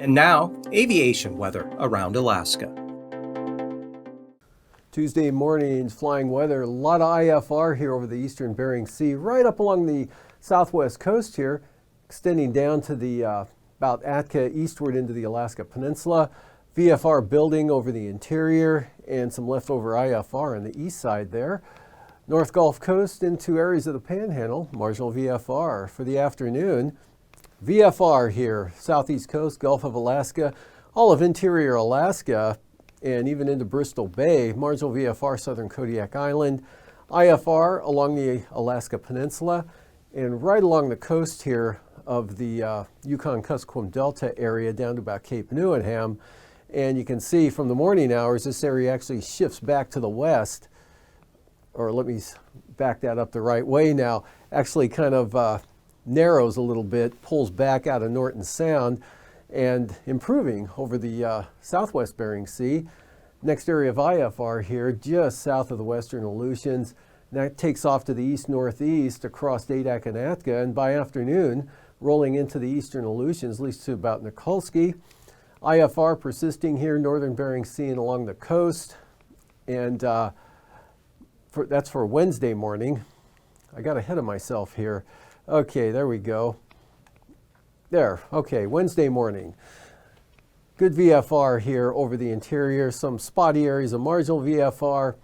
And now, aviation weather around Alaska. Tuesday morning's flying weather, a lot of IFR here over the eastern Bering Sea, right up along the southwest coast here, extending down to the about Atka eastward into the Alaska Peninsula. VFR building over the interior and some leftover IFR on the east side there. North Gulf Coast into areas of the Panhandle, marginal VFR. For the afternoon, VFR here, southeast coast, Gulf of Alaska, all of interior Alaska, and even into Bristol Bay, marginal VFR, southern Kodiak Island, IFR along the Alaska Peninsula, and right along the coast here of the Yukon-Kuskokwim Delta area down to about Cape Newenham. And you can see from the morning hours, this area actually shifts back to the west, or let me back that up the right way now, actually kind of narrows a little bit, pulls back out of Norton Sound, and improving over the southwest Bering Sea. Next area of IFR here, just south of the western Aleutians. That takes off to the east-northeast across Adak and Atka, and by afternoon, rolling into the eastern Aleutians, at least to about Nikolsky. IFR persisting here, northern Bering Sea and along the coast. And that's for Wednesday morning. I got ahead of myself here. Okay, there we go. There, okay, Wednesday morning. Good VFR here over the interior, some spotty areas of marginal VFR,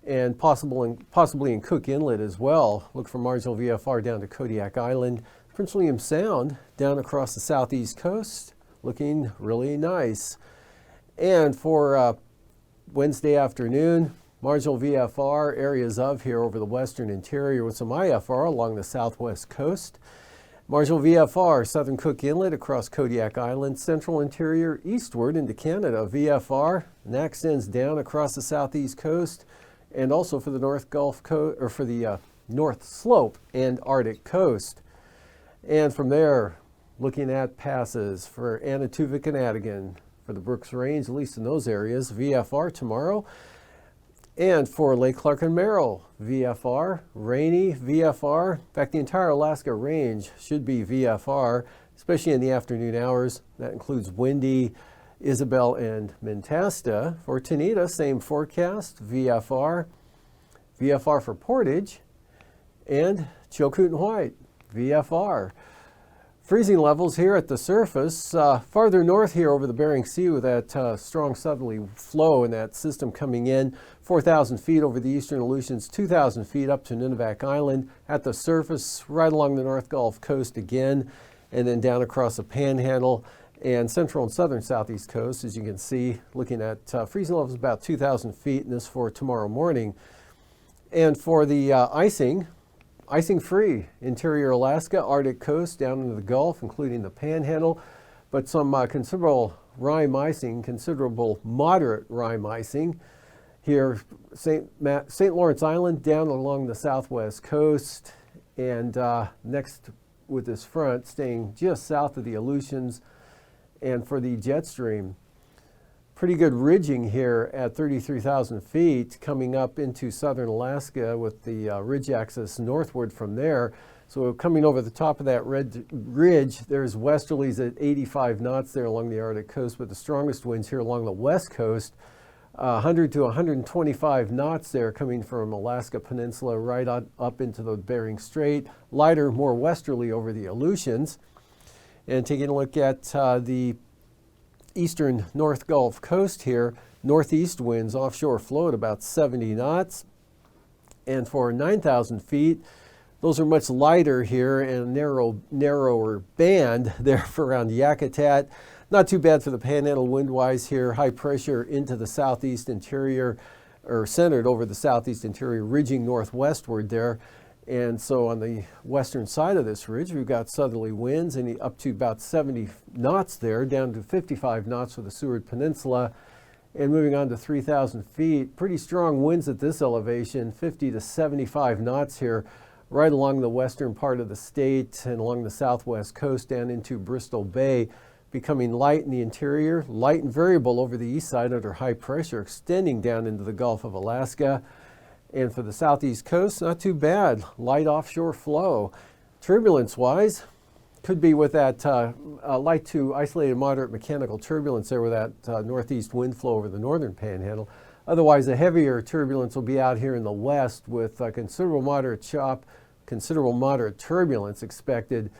and possibly in Cook Inlet as well. Look for marginal VFR down to Kodiak Island. Prince William Sound down across the southeast coast, looking really nice. And for Wednesday afternoon, marginal VFR areas of here over the western interior with some IFR along the southwest coast. Marginal VFR, southern Cook Inlet across Kodiak Island, central interior eastward into Canada. VFR, and that extends down across the southeast coast and also for the North Gulf Coast, or for the North Slope and Arctic coast. And from there, looking at passes for Anatuvik and Adigan for the Brooks Range, at least in those areas, VFR tomorrow. And for Lake Clark and Merrill, VFR, rainy VFR. In fact, the entire Alaska range should be VFR, especially in the afternoon hours. That includes windy, Isabel, and Mentasta. For Tanita, same forecast, VFR. VFR for Portage, and Chilkoot and White, VFR. Freezing levels here at the surface, farther north here over the Bering Sea with that strong southerly flow and that system coming in, 4,000 feet over the eastern Aleutians, 2,000 feet up to Nunivak Island. At the surface, right along the North Gulf Coast again, and then down across the Panhandle and central and southern southeast coast, as you can see, looking at freezing levels about 2,000 feet, and this for tomorrow morning. And for the icing free, interior Alaska, Arctic coast, down into the Gulf, including the Panhandle, but some considerable rime icing, considerable moderate rime icing. Here, St. Lawrence Island down along the southwest coast, and next with this front, staying just south of the Aleutians, and for the jet stream. Pretty good ridging here at 33,000 feet coming up into southern Alaska with the ridge axis northward from there. So coming over the top of that ridge, there's westerlies at 85 knots there along the Arctic coast, with the strongest winds here along the west coast, 100 to 125 knots there coming from Alaska Peninsula right up into the Bering Strait. Lighter, more westerly over the Aleutians. And taking a look at the eastern North Gulf Coast here, northeast winds offshore flow at about 70 knots. And for 9,000 feet, those are much lighter here and narrower band there for around Yakutat. Not too bad for the Panhandle wind-wise here. High pressure into the southeast interior, or centered over the southeast interior, ridging northwestward there. And so on the western side of this ridge, we've got southerly winds and up to about 70 knots there, down to 55 knots for the Seward Peninsula. And moving on to 3,000 feet, pretty strong winds at this elevation, 50 to 75 knots here, right along the western part of the state and along the southwest coast down into Bristol Bay, becoming light in the interior, light and variable over the east side under high pressure, extending down into the Gulf of Alaska. And for the southeast coast, not too bad, light offshore flow. Turbulence-wise, Could be with that light to isolated moderate mechanical turbulence there with that northeast wind flow over the northern panhandle. Otherwise, the heavier turbulence will be out here in the west with considerable moderate chop, considerable moderate turbulence expected.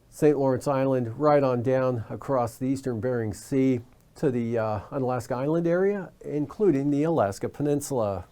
St. Lawrence Island right on down across the eastern Bering Sea to the Unalaska Island area, including the Alaska Peninsula.